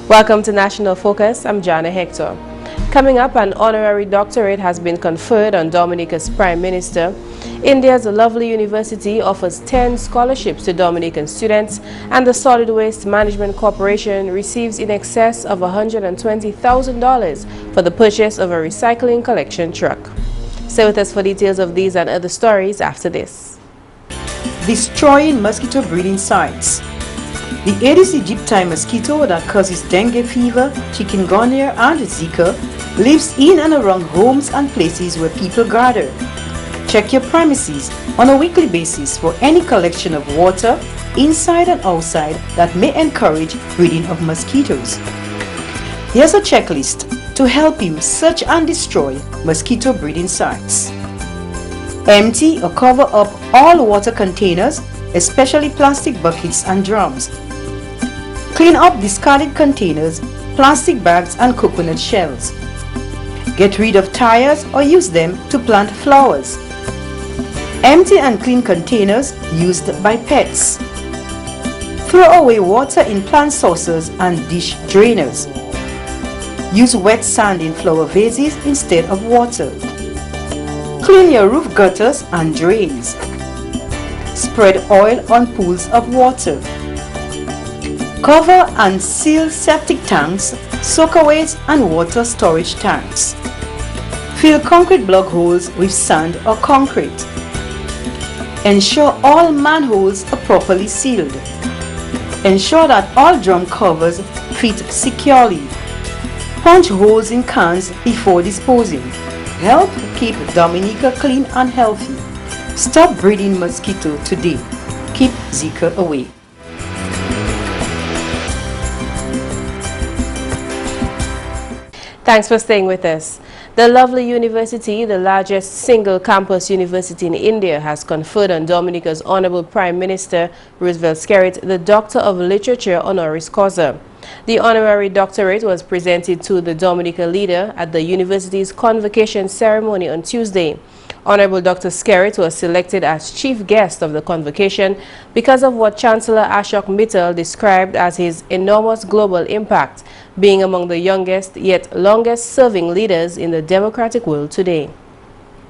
Welcome to National Focus. I'm Jarna Hector. Coming up, an honorary doctorate has been conferred on Dominica's Prime Minister. India's lovely university offers 10 scholarships to Dominican students, and the Solid Waste Management Corporation receives in excess of $120,000 for the purchase of a recycling collection truck. Stay with us for details of these and other stories after this. Destroying mosquito breeding sites. The Aedes aegypti mosquito that causes dengue fever, chikungunya, and Zika lives in and around homes and places where people gather. Check your premises on a weekly basis for any collection of water, inside and outside, that may encourage breeding of mosquitoes. Here's a checklist to help you search and destroy mosquito breeding sites. Empty or cover up all water containers, especially plastic buckets and drums. Clean up discarded containers, plastic bags and coconut shells. Get rid of tires or use them to plant flowers. Empty and clean containers used by pets. Throw away water in plant saucers and dish drainers. Use wet sand in flower vases instead of water. Clean your roof gutters and drains. Spread oil on pools of water. Cover and seal septic tanks, soakaways and water storage tanks. Fill concrete block holes with sand or concrete. Ensure all manholes are properly sealed. Ensure that all drum covers fit securely. Punch holes in cans before disposing. Help keep Dominica clean and healthy. Stop breeding mosquito today. Keep Zika away. Thanks for staying with us. The lovely university, the largest single campus university in India, has conferred on Dominica's Honorable Prime Minister Roosevelt Skerrit the Doctor of Literature honoris causa. The honorary doctorate was presented to the Dominica leader at the university's convocation ceremony on Tuesday. Honorable Dr. Skerrit was selected as chief guest of the convocation because of what Chancellor Ashok Mittal described as his enormous global impact, being among the youngest yet longest-serving leaders in the democratic world today.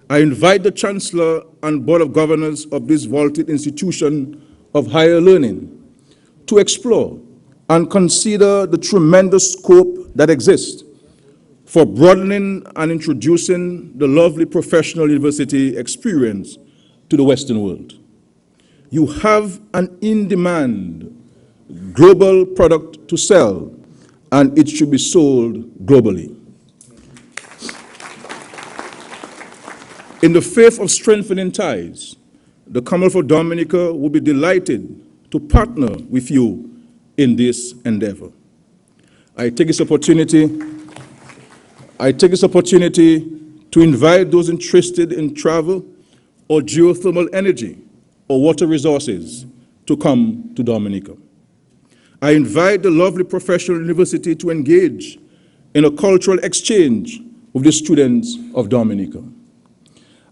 I invite the Chancellor and Board of Governors of this vaulted institution of higher learning to explore and consider the tremendous scope that exists for broadening and introducing the lovely professional university experience to the Western world. You have an in-demand global product to sell, and it should be sold globally. In the faith of strengthening ties, the Commonwealth of Dominica will be delighted to partner with you in this endeavor. I take this opportunity to invite those interested in travel or geothermal energy or water resources to come to Dominica. I invite the lovely professional university to engage in a cultural exchange with the students of Dominica.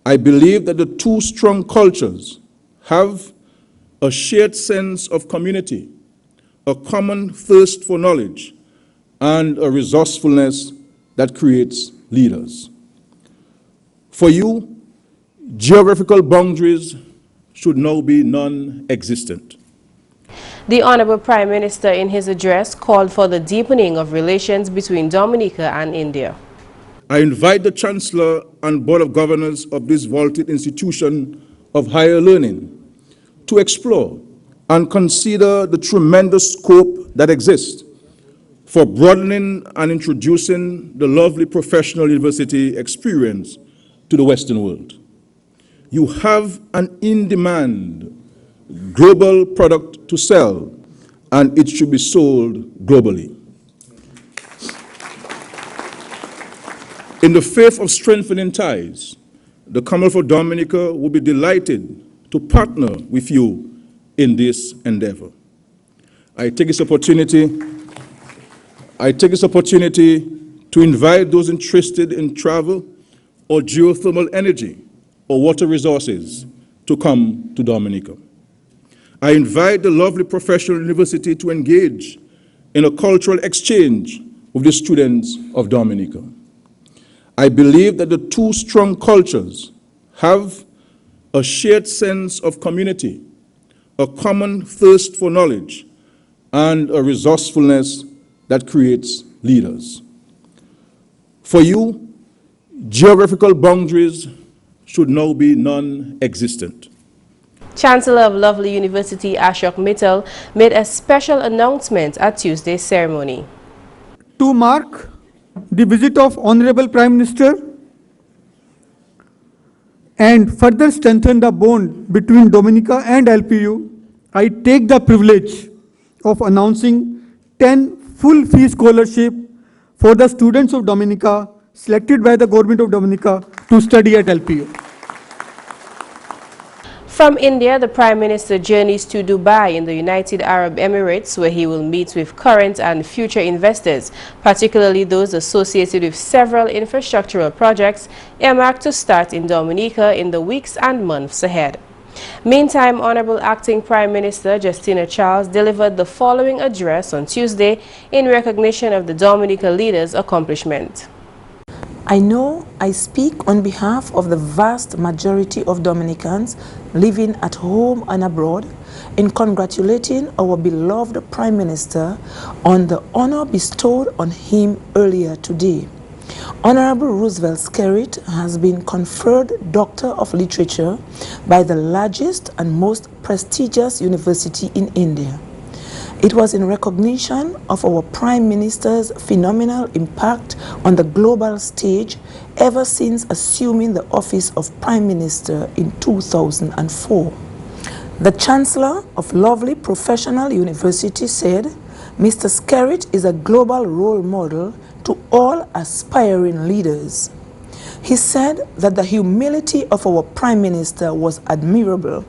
I believe that the two strong cultures have a shared sense of community, a common thirst for knowledge, and a resourcefulness that creates leaders. For you, geographical boundaries should now be non-existent. The Honorable Prime Minister in his address called for the deepening of relations between Dominica and India. I invite the Chancellor and Board of Governors of this vaulted institution of higher learning to explore and consider the tremendous scope that exists for broadening and introducing the lovely professional university experience to the Western world. You have an in-demand global product to sell, and it should be sold globally. In the faith of strengthening ties, the Commonwealth of Dominica will be delighted to partner with you in this endeavor. I take this opportunity to invite those interested in travel or geothermal energy or water resources to come to Dominica. I invite the lovely professional university to engage in a cultural exchange with the students of Dominica. I believe that the two strong cultures have a shared sense of community, a common thirst for knowledge, and a resourcefulness that creates leaders. For you, geographical boundaries should now be non-existent. Chancellor of Lovely University Ashok Mittal made a special announcement at Tuesday's ceremony. To mark the visit of Honorable Prime Minister and further strengthen the bond between Dominica and LPU, I take the privilege of announcing 10 full fee scholarship for the students of Dominica selected by the Government of Dominica to study at LPU. From India, the Prime Minister journeys to Dubai in the United Arab Emirates, where he will meet with current and future investors, particularly those associated with several infrastructural projects earmarked to start in Dominica in the weeks and months ahead. Meantime, Honorable Acting Prime Minister Justina Charles delivered the following address on Tuesday in recognition of the Dominica leaders' accomplishment. I know I speak on behalf of the vast majority of Dominicans living at home and abroad in congratulating our beloved Prime Minister on the honor bestowed on him earlier today. Honorable Roosevelt Skerrit has been conferred Doctor of Literature by the largest and most prestigious university in India. It was in recognition of our Prime Minister's phenomenal impact on the global stage ever since assuming the office of Prime Minister in 2004. The Chancellor of Lovely Professional University said, Mr. Skerrit is a global role model to all aspiring leaders. He said that the humility of our Prime Minister was admirable,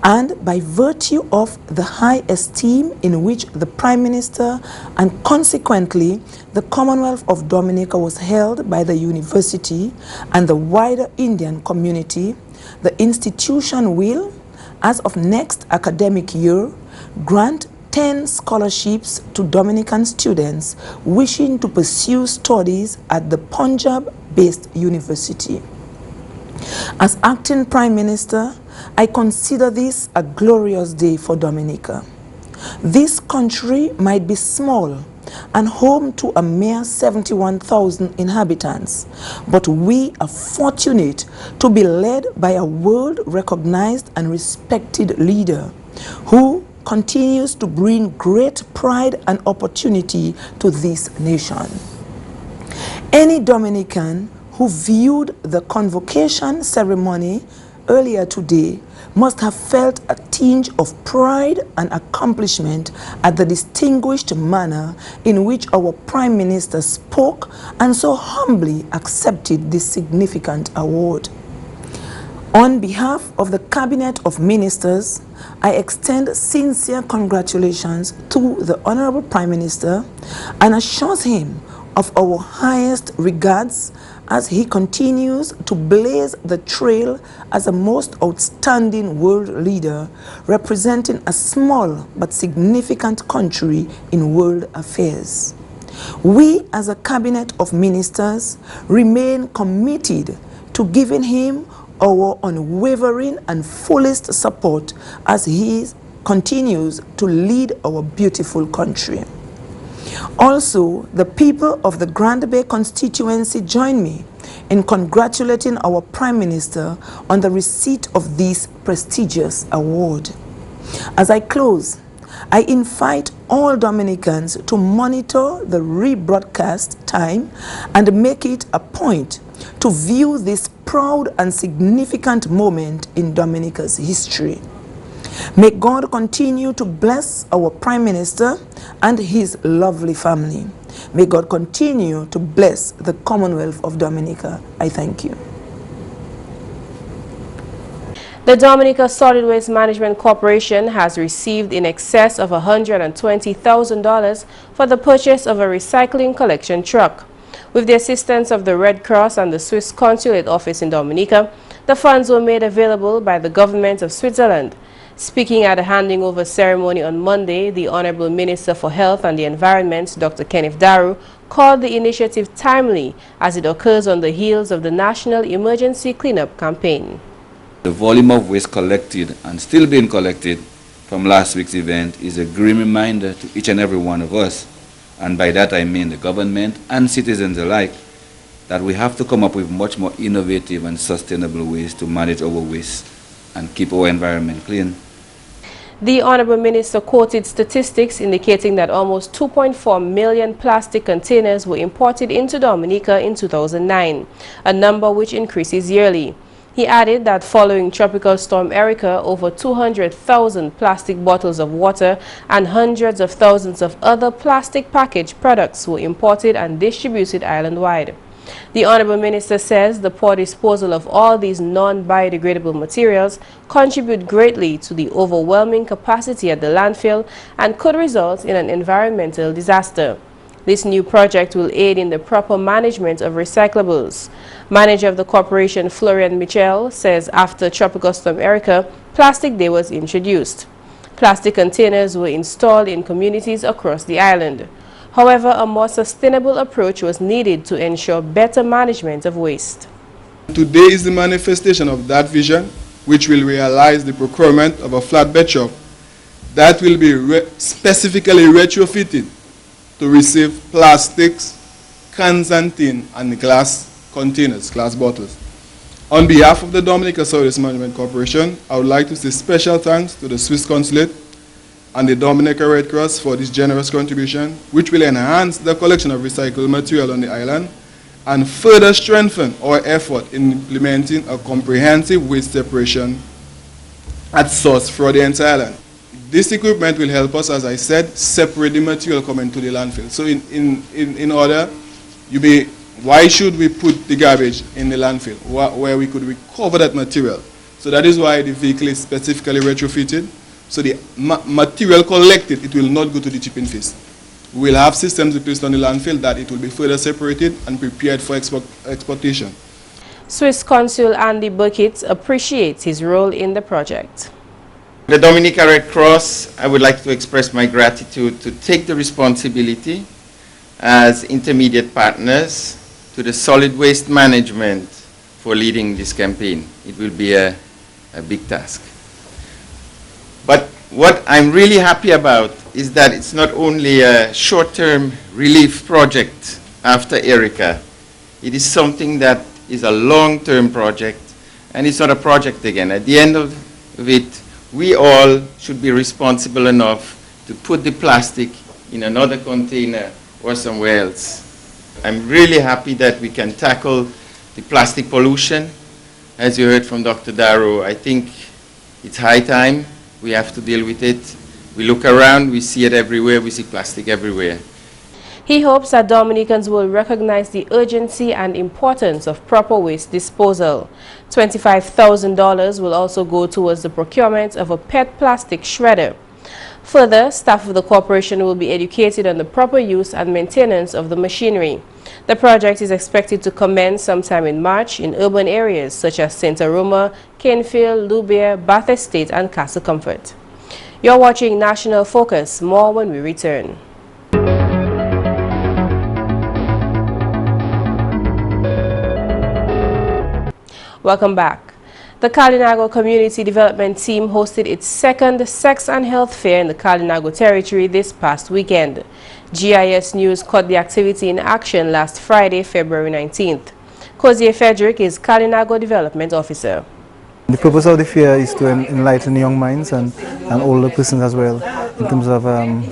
and by virtue of the high esteem in which the Prime Minister and consequently the Commonwealth of Dominica was held by the university and the wider Indian community, the institution will, as of next academic year, grant 10 scholarships to Dominican students wishing to pursue studies at the Punjab-based university. As acting Prime Minister, I consider this a glorious day for Dominica. This country might be small and home to a mere 71,000 inhabitants, but we are fortunate to be led by a world-recognized and respected leader who continues to bring great pride and opportunity to this nation. Any Dominican who viewed the convocation ceremony earlier today must have felt a tinge of pride and accomplishment at the distinguished manner in which our Prime Minister spoke and so humbly accepted this significant award. On behalf of the Cabinet of Ministers, I extend sincere congratulations to the Honorable Prime Minister and assure him of our highest regards as he continues to blaze the trail as a most outstanding world leader representing a small but significant country in world affairs. We as a Cabinet of Ministers remain committed to giving him our unwavering and fullest support as he continues to lead our beautiful country. Also, the people of the Grand Bay constituency join me in congratulating our Prime Minister on the receipt of this prestigious award. As I close, I invite all Dominicans to monitor the rebroadcast time and make it a point to view this proud and significant moment in Dominica's history. May God continue to bless our Prime Minister and his lovely family. May God continue to bless the Commonwealth of Dominica. I thank you. The Dominica Solid Waste Management Corporation has received in excess of $120,000 for the purchase of a recycling collection truck. With the assistance of the Red Cross and the Swiss Consulate Office in Dominica, the funds were made available by the government of Switzerland. Speaking at a handing over ceremony on Monday, the Honorable Minister for Health and the Environment, Dr. Kenneth Daru, called the initiative timely as it occurs on the heels of the National Emergency Cleanup Campaign. The volume of waste collected and still being collected from last week's event is a grim reminder to each and every one of us, and by that I mean the government and citizens alike, that we have to come up with much more innovative and sustainable ways to manage our waste and keep our environment clean. The Honorable Minister quoted statistics indicating that almost 2.4 million plastic containers were imported into Dominica in 2009, a number which increases yearly. He added that following Tropical Storm Erica, over 200,000 plastic bottles of water and hundreds of thousands of other plastic packaged products were imported and distributed island-wide. The Honorable Minister says the poor disposal of all these non-biodegradable materials contribute greatly to the overwhelming capacity at the landfill and could result in an environmental disaster. This new project will aid in the proper management of recyclables. Manager of the corporation, Florian Michel, says after Tropical Storm Erica, Plastic Day was introduced. Plastic containers were installed in communities across the island. However, a more sustainable approach was needed to ensure better management of waste. Today is the manifestation of that vision, which will realize the procurement of a flatbed truck that will be specifically retrofitted to receive plastics, cans and tin, and glass containers, glass bottles. On behalf of the Dominica Solid Management Corporation, I would like to say special thanks to the Swiss Consulate and the Dominican Red Cross for this generous contribution, which will enhance the collection of recycled material on the island and further strengthen our effort in implementing a comprehensive waste separation at source for the entire island. This equipment will help us, as I said, separate the material coming to the landfill. So in order, why should we put the garbage in the landfill where we could recover that material? So that is why the vehicle is specifically retrofitted. So the material collected, it will not go to the tipping phase. We will have systems placed on the landfill that it will be further separated and prepared for exportation. Swiss Consul Andy Burkitt appreciates his role in the project. The Dominican Red Cross, I would like to express my gratitude to take the responsibility as intermediate partners to the solid waste management for leading this campaign. It will be a big task. But what I'm really happy about is that it's not only a short-term relief project after Erica. It is something that is a long-term project, and it's not a project again. At the end of it, we all should be responsible enough to put the plastic in another container or somewhere else. I'm really happy that we can tackle the plastic pollution. As you heard from Dr. Daru, I think it's high time. We have to deal with it. We look around, we see it everywhere, we see plastic everywhere. He hopes that Dominicans will recognize the urgency and importance of proper waste disposal. $25,000 will also go towards the procurement of a PET plastic shredder. Further, staff of the corporation will be educated on the proper use and maintenance of the machinery. The project is expected to commence sometime in March in urban areas such as St. Aroma, Canefield, Louvier, Bath Estate, and Castle Comfort. You're watching National Focus. More when we return. Welcome back. The Kalinago Community Development Team hosted its second Sex and Health Fair in the Kalinago territory this past weekend. GIS News caught the activity in action last Friday, February 19th. Cozier Frederick is Kalinago Development Officer. The purpose of the fair is to enlighten young minds and older persons as well in terms of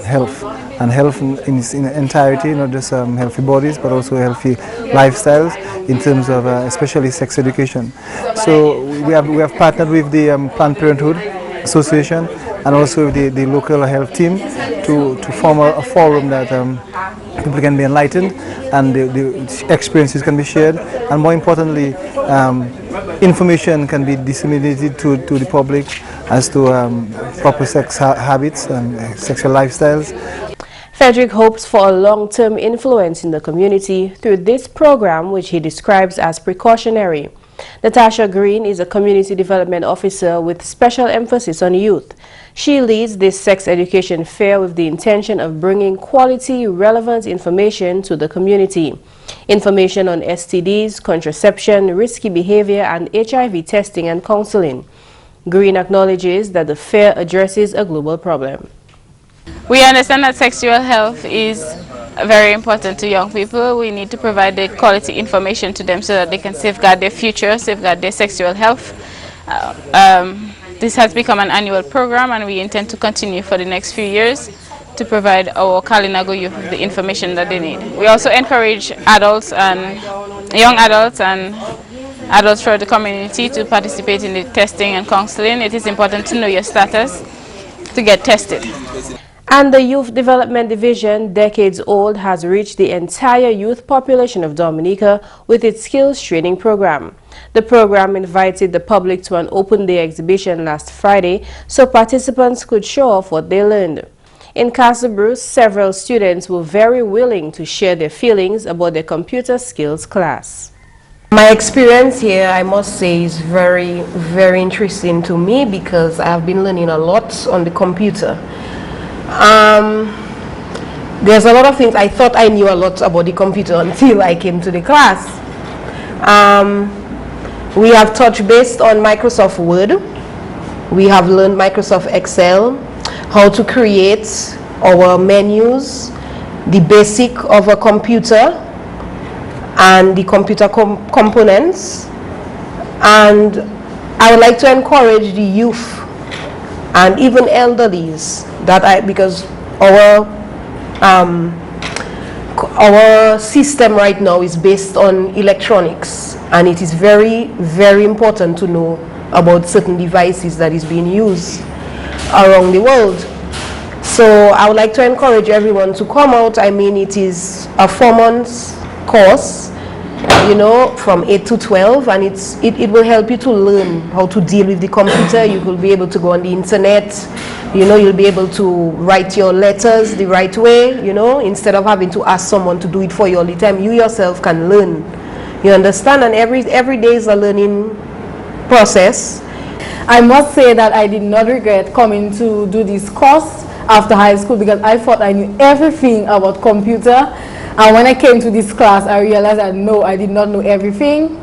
health. And health in its entirety, not just healthy bodies, but also healthy lifestyles in terms of especially sex education. So we have partnered with the Planned Parenthood Association and also with the local health team to form a forum that people can be enlightened and the experiences can be shared, and more importantly, information can be disseminated to the public as to proper sex habits and sexual lifestyles. Frederick hopes for a long-term influence in the community through this program, which he describes as precautionary. Natasha Green is a community development officer with special emphasis on youth. She leads this sex education fair with the intention of bringing quality, relevant information to the community. Information on STDs, contraception, risky behavior, and HIV testing and counseling. Green acknowledges that the fair addresses a global problem. We understand that sexual health is very important to young people. We need to provide the quality information to them so that they can safeguard their future, safeguard their sexual health. This has become an annual program, and we intend to continue for the next few years to provide our Kalinago youth with the information that they need. We also encourage adults and young adults and adults throughout the community to participate in the testing and counseling. It is important to know your status to get tested. And the Youth Development Division, decades old, has reached the entire youth population of Dominica with its skills training program. The program invited the public to an open-day exhibition last Friday so participants could show off what they learned. In Castle Bruce, several students were very willing to share their feelings about their computer skills class. My experience here, I must say, is very, very interesting to me because I've been learning a lot on the computer. There's a lot of things I thought I knew a lot about the computer until I came to the class. We have touched based on Microsoft Word. We have learned Microsoft Excel, how to create our menus, the basic of a computer, and the computer components. And I would like to encourage the youth and even elderlies because our system right now is based on electronics, and it is very, very important to know about certain devices that is being used around the world. So I would like to encourage everyone to come out. I mean, it is a 4-month course, you know, from 8 to 12, and it will help you to learn how to deal with the computer. You will be able to go on the internet, you know, you'll be able to write your letters the right way, you know, instead of having to ask someone to do it for you all the time. You yourself can learn, you understand, and every day is a learning process. I must say that I did not regret coming to do this course after high school because I thought I knew everything about computer. And when I came to this class, I realized that no, I did not know everything.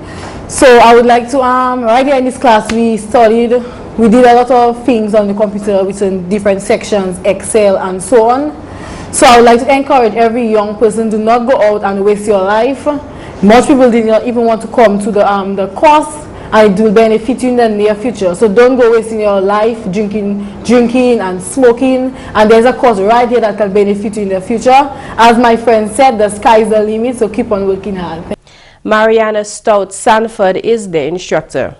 So I would like to, right here in this class, we did a lot of things on the computer within different sections, Excel and so on. So I would like to encourage every young person to not go out and waste your life. Most people did not even want to come to the course, and it will benefit you in the near future. So don't go wasting your life drinking and smoking. And there's a course right here that can benefit you in the future. As my friend said, the sky is the limit, so keep on working hard. Mariana Stout Sanford is the instructor.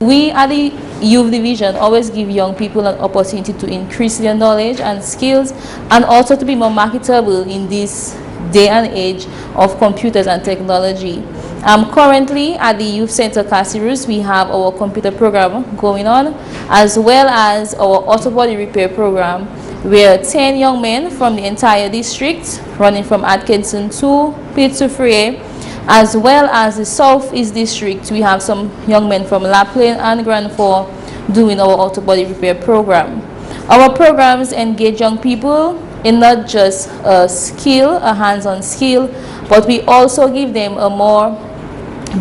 We at the Youth Division always give young people an opportunity to increase their knowledge and skills, and also to be more marketable in this day and age of computers and technology. Currently at the Youth Center Casirus, we have our computer program going on, as well as our auto body repair program, where 10 young men from the entire district, running from Atkinson to Pittsburgh, as well as the Southeast District, we have some young men from La Plaine and Grand Fort doing our auto body repair program. Our programs engage young people in not just a skill, a hands-on skill, but we also give them a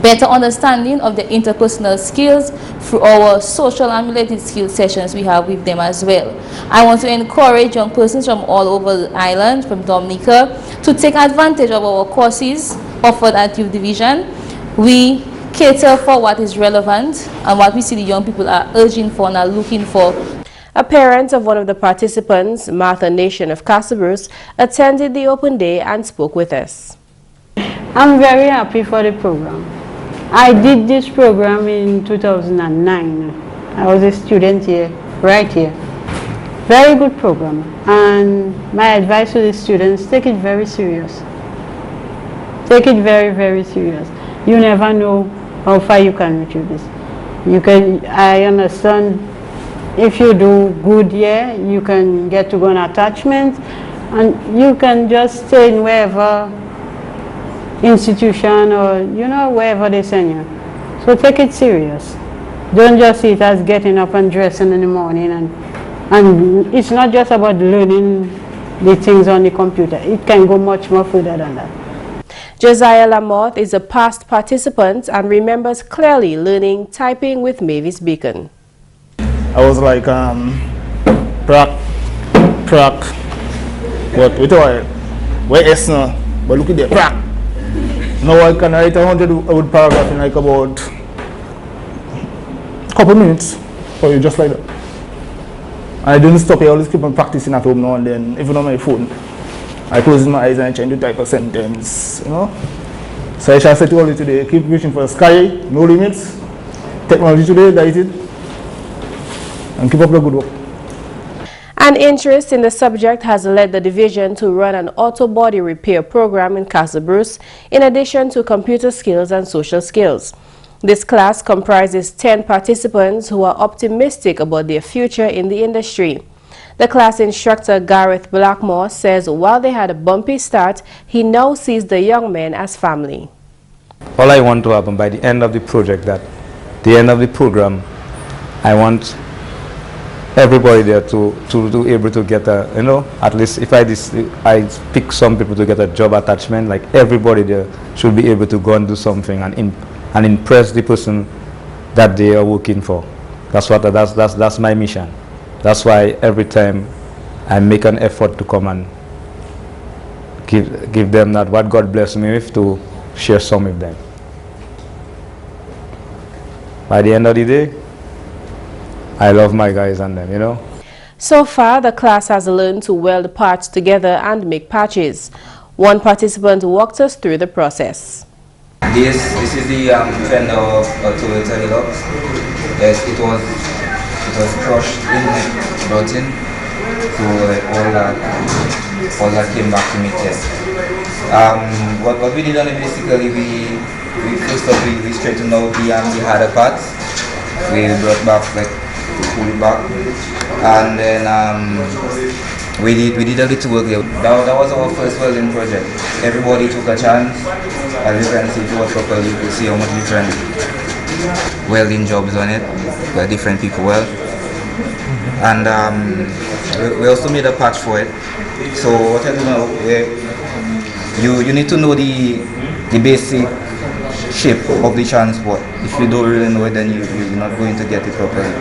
better understanding of the interpersonal skills through our social and related skill sessions we have with them as well. I want to encourage young persons from all over the island, from Dominica, to take advantage of our courses offered at Youth Division. We cater for what is relevant and what we see the young people are urging for and are looking for. A parent of one of the participants, Martha Nation of Castle Bruce, attended the open day and spoke with us. I'm very happy for the program. I did this program in 2009. I was a student here, right here. Very good program. And my advice to the students, take it very serious. Take it very, very serious. You never know how far you can reach with this. I understand if you do good here, you can get to go on attachment, and you can just stay in wherever institution or, you know, wherever they send you. So take it serious. Don't just see it as getting up and dressing in the morning, and it's not just about learning the things on the computer. It can go much more further than that. Josiah Lamotte is a past participant and remembers clearly learning typing with Mavis Beacon. I was like, prac, but with a where S now, but look at the prac. Now I can write 100-word paragraph in like about a couple minutes, for you just like that. I didn't stop, I always keep on practicing at home now and then, even on my phone. I close my eyes and I try to type a sentence, you know. So I shall say to all of you today, keep reaching for the sky, no limits. Technology today, that is it. And keep up the good work. An interest in the subject has led the division to run an auto body repair program in Casa Bruce, in addition to computer skills and social skills. This class comprises 10 participants who are optimistic about their future in the industry. The class instructor Gareth Blackmore says while they had a bumpy start, he now sees the young men as family. All I want to happen by the end of the project, that the end of the program, I want everybody there to able to get a, you know, at least if I pick some people to get a job attachment, like everybody there should be able to go and do something and impress the person that they are working for. That's my mission. That's why every time I make an effort to come and give them that what God blessed me with, to share some with them. By the end of the day, I love my guys and them, you know. So far, the class has learned to weld parts together and make patches. One participant walked us through the process. This is the fender of Toyota Hilux. Yes, it was crushed in, like, brought in, so like all that came back to me test. What we did on it, basically, we first off we straightened out the harder parts. We brought back, like, to pull it back, and then we did a little work there. That was our first welding project. Everybody took a chance. As you can see, it was properly. You could see how much different welding jobs on it, where different people weld. And we also made a patch for it. So what I do now, you need to know the basic shape of the transport. If you don't really know it, then you're not going to get it properly.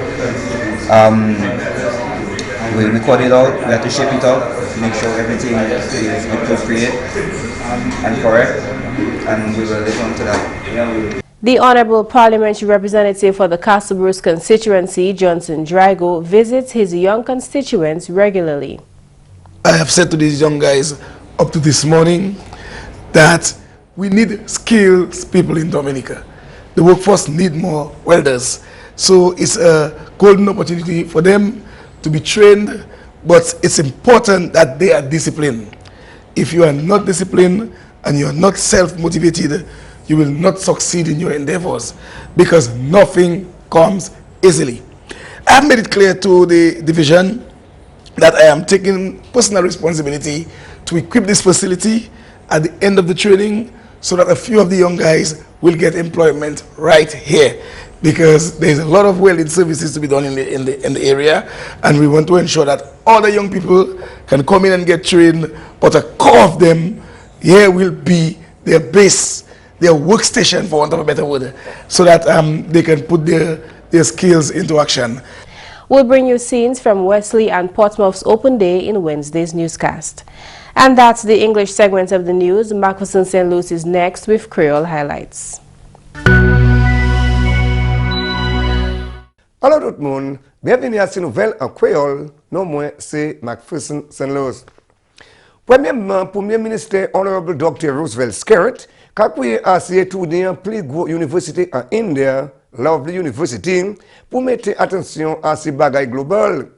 We cut it out, we have to shape it out, make sure everything is appropriate and correct, and we will live on to that. The Honorable Parliamentary Representative for the Casa Bruce constituency, Johnson Drago, visits his young constituents regularly. I have said to these young guys up to this morning that we need skilled people in Dominica. The workforce need more welders. So it's a golden opportunity for them to be trained, but it's important that they are disciplined. If you are not disciplined and you are not self-motivated, you will not succeed in your endeavors, because nothing comes easily. I have made it clear to the division that I am taking personal responsibility to equip this facility at the end of the training, so that a few of the young guys will get employment right here, because there's a lot of welding services to be done in the area, and we want to ensure that all the young people can come in and get trained, but a core of them here will be their base, their workstation, for want of a better word, so that they can put their skills into action. We'll bring you scenes from Wesley and Portsmouth's open day in Wednesday's newscast. And that's the English segment of the news. McPherson St. Luce is next with Creole highlights. Alors tout le monde, bienvenue à cette nouvelle en créole. Non moins, c'est McPherson St. Louis. Premièrement, Premier ministre Honorary Doctorate Roosevelt Skerritt, qui a étudié en plus grande université en Inde, Lovely University, pour mettre attention à ces bagailles globales.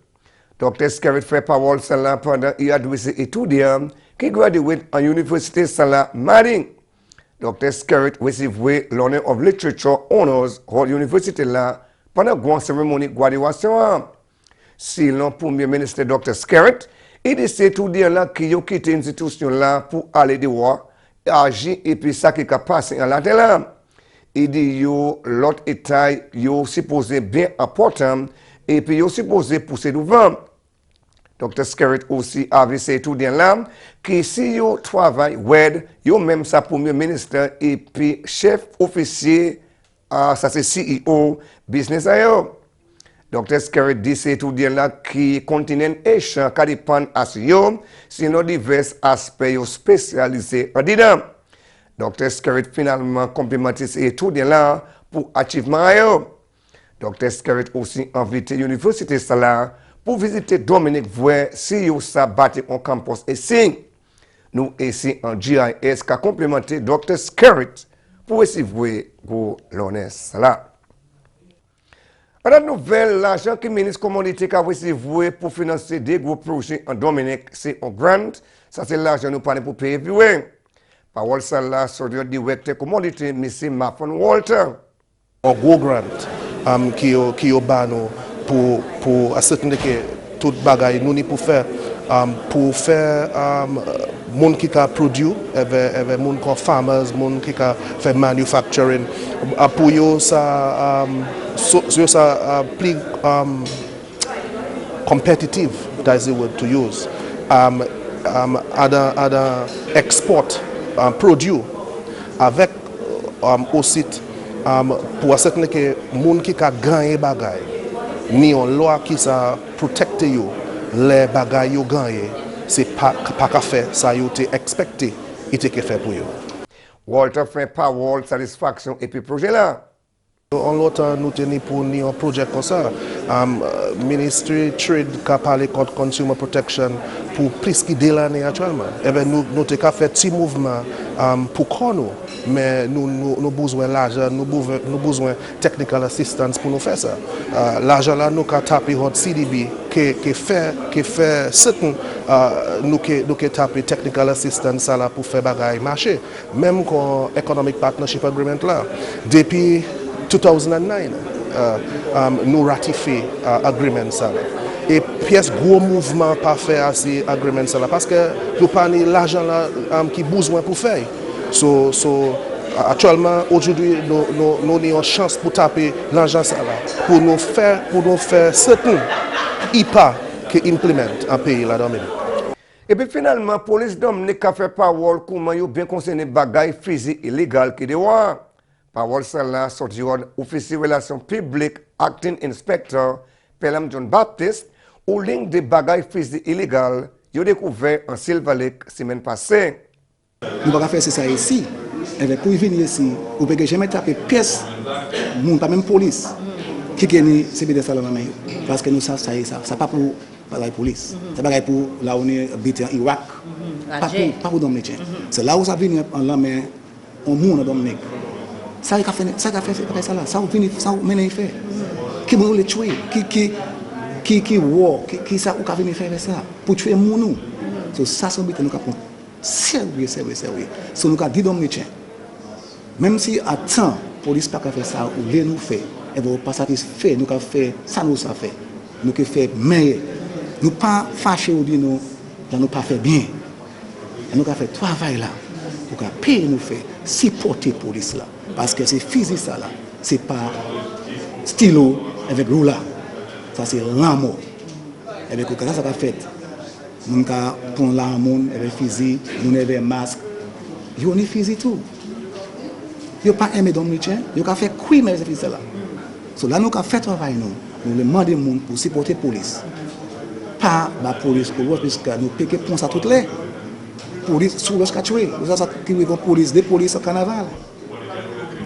Dr. Skerritt fait parole cela pendant qu'il a adressé étudiants qui graduent en université Salah Mading. Dr. Skerritt recevait l'Honor of Literature Honors Hall University là pendant une cérémonie de graduation. Si le Premier ministre Dr. Skerritt, il dit ces étudiants là qui ont quitté l'institution là pour aller dehors, agir et puis ça qui a passé en là. il dit yo l'autre état yo supposé bien important et puis yo supposé pousser devant. Dr. Skerritt aussi avait ces étudiants là que si yo travail wed yo même sa premier ministre et puis chef officier ça c'est CEO business ayo. Dr. Skerritt dit ces étudiants là qui continent échange qui dépend à yo sinon divers aspects yo spécialisés en dedans. Dr. Skerritt finalement complimenté ces étudiants là pour achievement ayo. Dr. Skerritt aussi invité l'université là pour visiter Dominique voir si yo sa bâti en campus ici. Nous ici en GIS qui a complémenté Dr. Skerritt pour recevoir l'honneur là. La nouvelle, l'argent que le ministre communauté a reçu pour financer des gros projets en Dominique, c'est un grant. Ça, c'est l'argent nous parlons pour payer. Parole ça là, sur le directeur communauté, M. McPherson Walter. Un gros grant qui est bano pour assurer que tout bagaille nous pour faire monde qui a produit avec monde comme farmers, monde qui a fait manufacturing pour yo ça plus competitive, that's the word to use. Other export produit avec aussi pour assurer que monde qui a gagné bagaille ni en loi qui ça protecte yo les bagailles yo gagné c'est pas qu'à faire ça yo te expecté et te fait pour yo. Walter fait parole satisfaction et puis projet là. En l'autre nous tenons pour un projet comme ça. Ministry Trade qui a parlé contre Consumer Protection pour plus de l'année actuellement. Et bien nous avons fait un petit mouvement pour nous, mais nous avons besoin d'argent, nous avons besoin de technical assistance pour nous faire ça. L'argent là nous avons tapé notre CDB qui fait certain nous avons tapé technical assistance là pour faire bagaille marcher. Même con Economic Partnership Agreement là. Depuis 2009, nous ratifions l'agreement. Et pièce gros mouvement pas faire ces agreements parce que nous pas l'argent qui besoin pour faire. Actuellement aujourd'hui nous avons une chance pour taper l'argent pour nous faire certain IPA qui implémente un pays la Dominique. Et puis finalement police Dominique a fait parole comment yo bien concerné bagaille physique illégal qui devoir. Parole celle-là sorti officier relations publiques acting inspector Pelham John Baptiste ou ligne de bagailles physiques illégales yo découvert en Silver Lake semaine passée. Nous va faire ça ici. Et pour venir ici, vous pouvez jamais taper pièce moun pas même police qui gagne CBD ça là parce que nous ça pas pour la police. C'est pas pour là on est habité en Irak. Pas pour Dominicain. C'est là où ça vient en la main on moun en Dominique. Ça qu'a fait ça là, ça vient ça mener fait. Qui vont les tuer, qui war, qui ça ou qu'a venir faire ça pour tuer moun nous. So ça sont bête nous qu'a prendre sérieux. So nous qu'a dit Dominicain. Même si à temps police pas qu'a fait ça ou les nous fait, et va pas satisfait, nous qu'a fait ça nous ça fait. Nous qu'a fait meilleur. Nous pas fâché ou dire nous nous pas fait bien. Et nous qu'a fait travail là. Pour qu'a payer nous fait supporter police là. Parce que c'est physique ça là, c'est pas stylo avec roula, ça c'est l'amour. Et bien quand ça va fait, mon cas prend l'amour avec physique, mon avec masque, yo ni physique tout. Yo pas aimé Dominicain, yo ka fait quoi mais c'est ça là. So là nous ka fait travail nous demander monde pour supporter police. Pas la police pour parce que nous piquer pour ça toutes les police sous le tuer, ça qui veut police des polices au carnaval.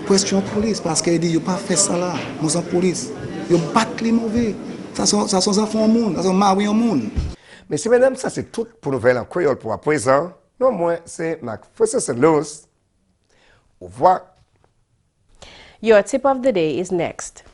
Question police parce qu'elle dit yo pas fait ça là nous en police yo battre les mauvais ça sont enfants au monde ça sont mari au monde. Messieurs mesdames, ça c'est tout pour nouvelle en créole pour à présent. Non moins c'est McPherson Luce. Au revoir. Your tip of the day is next.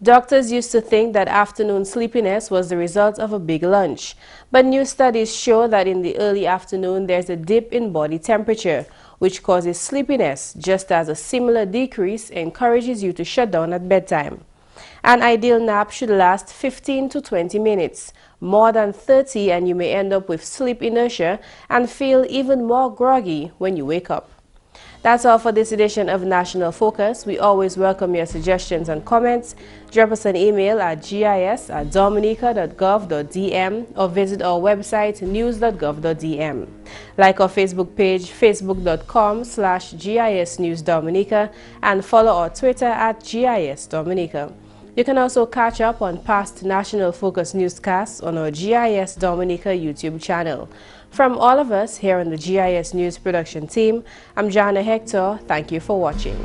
Doctors used to think that afternoon sleepiness was the result of a big lunch, but new studies show that in the early afternoon there's a dip in body temperature, which causes sleepiness, just as a similar decrease encourages you to shut down at bedtime. An ideal nap should last 15 to 20 minutes. More than 30 and you may end up with sleep inertia and feel even more groggy when you wake up. That's all for this edition of National Focus. We always welcome your suggestions and comments. Drop us an email at gis@dominica.gov.dm or visit our website news.gov.dm. Like our Facebook page, facebook.com/GISNewsDominica, and follow our Twitter at GIS Dominica. You can also catch up on past National Focus newscasts on our GIS Dominica YouTube channel. From all of us here on the GIS News production team, I'm Jarna Hector. Thank you for watching.